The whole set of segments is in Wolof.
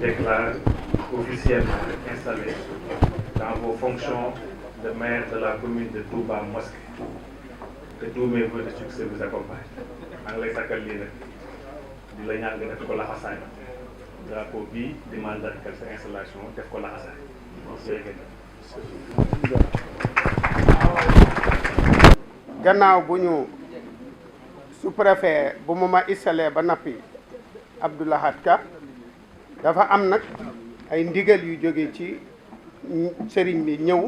déclare officiellement installé dans vos fonctions de maire de la commune de Touba Mosquée. Que tous mes vœux de succès vous accompagnent. maa ngi lay sakkal lii nag di la ñaan nga def ko laxasaay drapeau bii di mandargal sa installation def ko laxasaay. gannaaw bu ñu sous-préfet bu mu ma installé ba nappi Abdoul Ka dafa am nag ay ndigal yu jóge ci sëriñ bi ñëw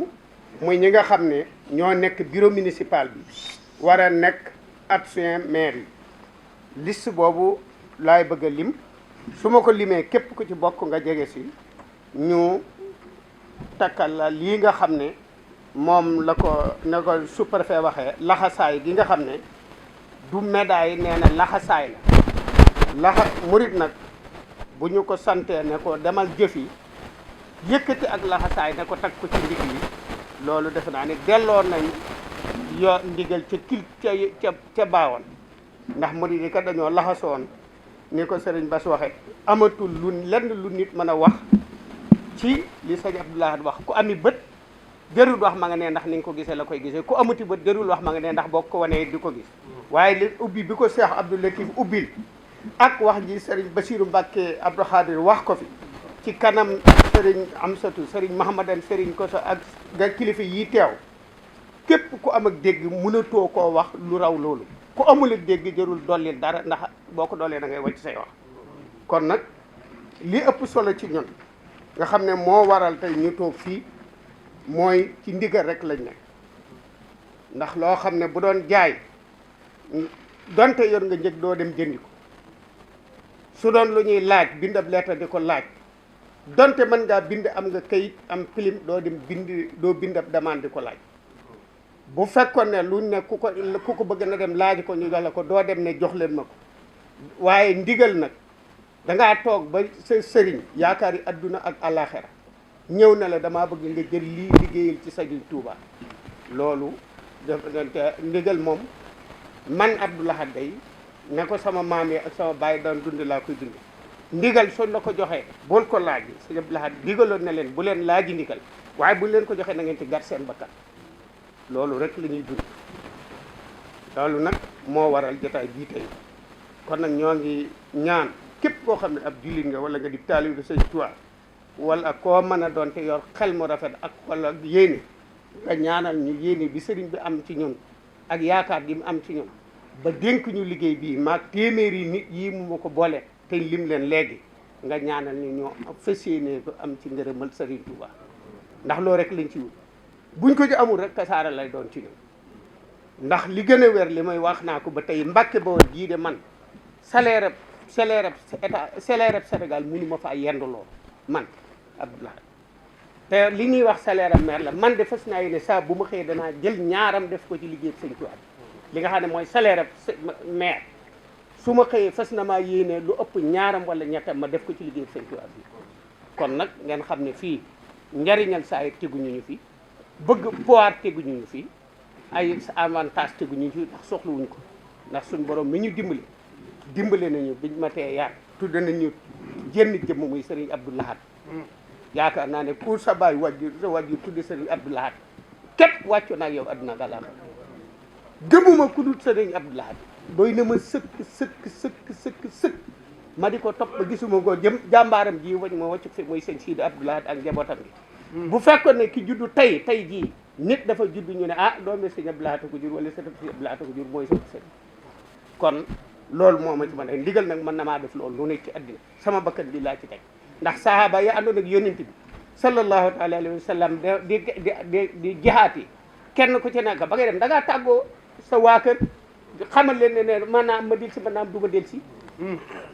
muy ñi nga xam ne ñoo nekk bureau municipal bi war a nekk adjoint maire yi liste boobu laay bëgg a lim su ma ko limee képp ku ci bokk nga jege si ñu takkal la lii nga xam ne moom la ko ne ko sous-préfet waxee laxasaay gi nga xam ne du médaille nee na laxasaay la murit nag bu ñu ko santee ne ko demal jëfi yëkkati ak laxasaay ne ko tag ko ci ndig yi loolu defe naa ne delloo nañ yo ndigal ca baawoon ndax murit yi kat dañoo laxasoon ni ko sëriñ Bass waxe amatul lenn lu nit mën a wax ci li sëñ Abdoulaye wax ku ami bët jërul wax ma nga ne ndax ni nga ko gisee la koy gisee ku amuti bët jërul wax ma nga ne ndax boo ko wanee di ko gis waaye li ubbi bi ko Cheikh Abdou Latif ubbil ak wax ji sëriñ Bassirou Mbacké Abdou Khadir wax ko fi ci kanam sëriñ Amsatou sëriñ Mahamadan sëriñ Koso ak ga kilifa yi teew képp ku am ak dégg mënatoo koo wax lu raw loolu ku amul ak dégg jërul dollil dara ndax boo ko dollee da ngay wàcc say wax kon nag li ëpp solo ci ñun nga xam ne moo waral tey ñu toog fii mooy ci ndigal rek lañ nekk ndax loo xam ne bu doon jaay donte yor nga njëg doo dem jëndi ko su doon lu ñuy laaj bind ab lettre di ko laaj donte mën ngaa bind am nga kayit am pilim doo dem doo bind ab demande di ko laaj bu fekkoon ne lu ne ku ko bëgg na dem laaj ko ñu jox ko doo dem ne jox leen ma ko waaye ndigal nag dangaa toog ba sa sëriñ yaakaar yi adduna ak àllaaxira ñëw na la damaa bëgg nga jël lii liggéeyal ci Sëriñ Touba loolu dafa ndigal moom man Abdoul Ahad day ne ko sama maam yi ak sama baay daan dund laa koy dund ndigal suñ la ko joxee bul ko laaj Sëriñ Abdoul Ahad digaloon na leen bu leen laaji ndigal waaye bu leen ko joxee na ngeen ci gar seen bakkan loolu rek la ñuy dund loolu nag moo waral jotaay bii tey kon nag ñoo ngi ñaan képp koo xam ne ab jullit nga wala nga di taalibe Sëriñ Touba wala koo mën a doon te yor xel mu rafet ak wala yéene nga ñaanal ñu yéene bi sëriñ bi am ci ñun ak yaakaar gi mu am ci ñun ba dénk ñu liggéey bii maag téeméeri nit yi mu ma ko boole te lim leen léegi nga ñaanal ñu ñoo fas yéene ko am ci ngërëmal Sëriñ Touba ndax loolu rek lañ ci wut buñ ko ci amul rek kasaara lay doon ci ñun ndax li gën a wér li may wax naa ko ba tey Mbàkke Bawol jii de man salaire état salaire Sénégal mënu ma faa yenduloo man Abdoul Ahad te li ñuy wax salaire maire la man de fas naa yéene saa bu ma xëyee danaa jël ñaaram def ko ci liggéey Sëñ Tuubaa li nga xam ne mooy salaire maire su ma xëyee fas na maa yéene lu ëpp ñaaram wala ñettam ma def ko ci liggéey Sëñ Tuubaa bi kon nag ngeen xam ne fii njariñal saa yi teguñu ñu fi bëgg pouvoir teguñu ñu fi ay avantage teguñu ñu fi ndax soxlawuñ ko ndax suñ borom mi ñu dimbale nañu biñ ma tee yar tudd nañu jenn jëmm muy Sëriñ Abdoul Ahad yaakaar naa ne pour sa baay wàjju sa wàjju tudde Sëriñ Abdoul Ahad képp wàccu naag yow adduna gàllam gëmuma ku dul Sëriñ Abdoul Ahad doy na ma sëkk ma di ko topp ba gisuma ko jàmbaaram ji wañ ma wàccu fi muy sëñ Sidi Abdoul Ahad ak njabootam bi bu fekkoon ne ki juddu tey jii nit dafa juddu ñu ne doomi Sëriñ Abdoul Ahad ko jur wala sëriñ Abdoul Ahad ko jur mooy sama sëriñ kon loolu moo ma ci mën a ndigal nag mën na maa def loolu lu nekk ci àddina sama bakkan bi laa ci teg ndax sahaaba yi àndoon ak yonent bi sallallahu taala alayhi wa sallam di jihaat yi kenn ku ci nekk ba ngay dem da ngaa tàggoo sa waa kër xamal leen ne maanaam ma del si maanaam du ma del si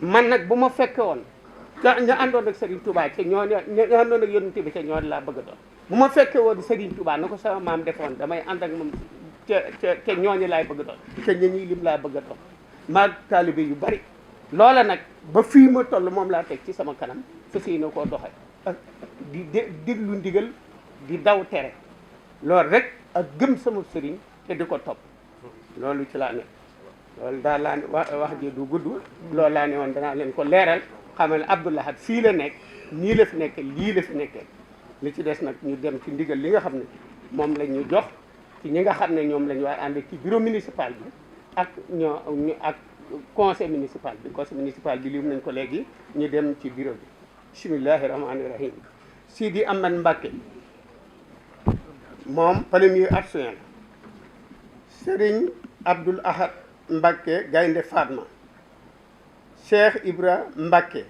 man nag bu ma fekke woon ña àndoon ak Serigne Touba ca ñoo ña àndoon ak yonent bi ca ñoo laa bëgg a doon bu ma fekke woon Serigne Touba na ko sama maam defoon damay ànd ak moom ca ñooñu laay bëgg a doon ca ña ñuy lim laa bëgg a doon maag taalibe yu bari loola nag ba fii ma toll moom laa teg ci sama kanam fas yéene koo doxe ak di déglu ndigal di daw tere loolu rek ak gëm sama sëriñ te di ko topp loolu ci laa ne loolu daal laa ne wax ji du gudd loolu laa ne woon danaa leen ko leeral xamal ne Abdoul Ahad fii la nekk nii la fi nekke lii la fi nekkee li ci des nag ñu dem ci ndigal li nga xam ne moom la ñu jox ci ñi nga xam ne ñoom la ñu war ànd ci bureau municipal bi ak ak conseil municipal bi lim nañ ko léegi ñu dem ci bureau bi. bismillahi rahmaani rahim. Sidi Ahmed Mbacké moom premier adjoint la. Serigne Abdoul Ahad Mbacké Gaynde Fatma. Cheikh Ibra Mbacké.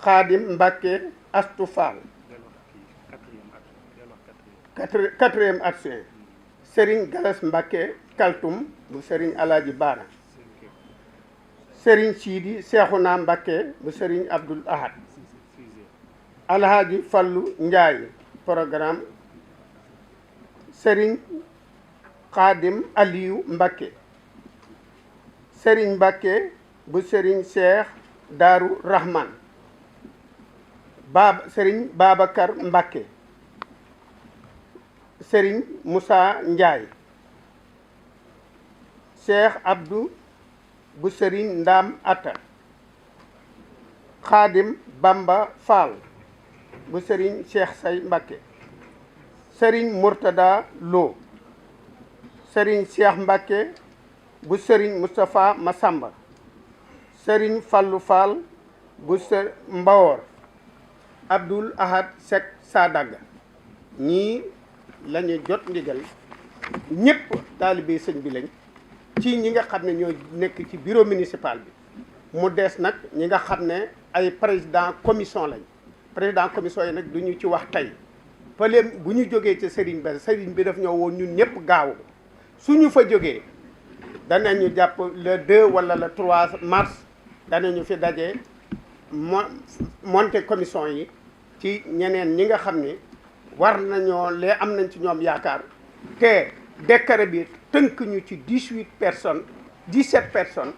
Khadim Mbacké Astou Fall. quatrième adjoint. Serigne Galas Mbacké Kaltum bu Serigne Alaaji Baara. Serigne Sidi Seexuna Mbacké bu Serigne Abdoul Ahad. Alhaji Fallu Ndiaye programme. Serigne Khadim Aliou Mbacké. Serigne Mbacké bu Serigne Cheikh Darou Rahman. Serigne Babacar Mbacké. Serigne Moussa Ndiaye. Cheikh Abdou bu Serigne Ndam Atta. Khadim Bamba Fall bu Serigne Cheikh Say Mbacké. Serigne Mourtada Lo. Serigne Cheikh Mbacké bu Serigne Moustapha Massamba. Serigne Fallou Fall bu Mbawor. Abdoul Ahad Seck Sadaga. ñii la ñu jot ndigal ñëpp taalibe sëñ bi lañ ci ñi nga xam ne ñoo nekk ci bureau municipal bi. mu des nag ñi nga xam ne ay président commission lañ. président commission yi nag du ñu ci wax tey pële bu ñu jógee ci sëriñ bi daf ñoo woon ñun ñëpp gaaw suñu fa jógee danañu jàpp le 2 wala le 3 mars danañu fi daje monter commission yi ci ñeneen ñi nga xam ne war nañoo lee am nañ ci ñoom yaakaar te décret bi tënk ñu ci 17 personnes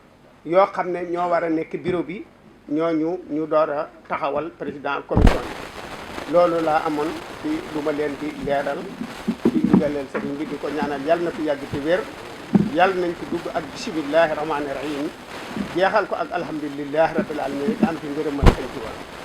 yoo xam ne ñoo war a nekk bureau bi ñooñu ñu door a taxawal président commission yi. loolu laa amoon ci lu ma leen di leeral ci ndigaleel sëriñ bi di ko ñaanal yàlla na fi yàgg ci wér yàlla nañ ci dugg ak bismillahi rahmaani rahim jeexal ko ak alhamdulillahi rabbil alamin am ci ngërëmal sëñ Tuubaa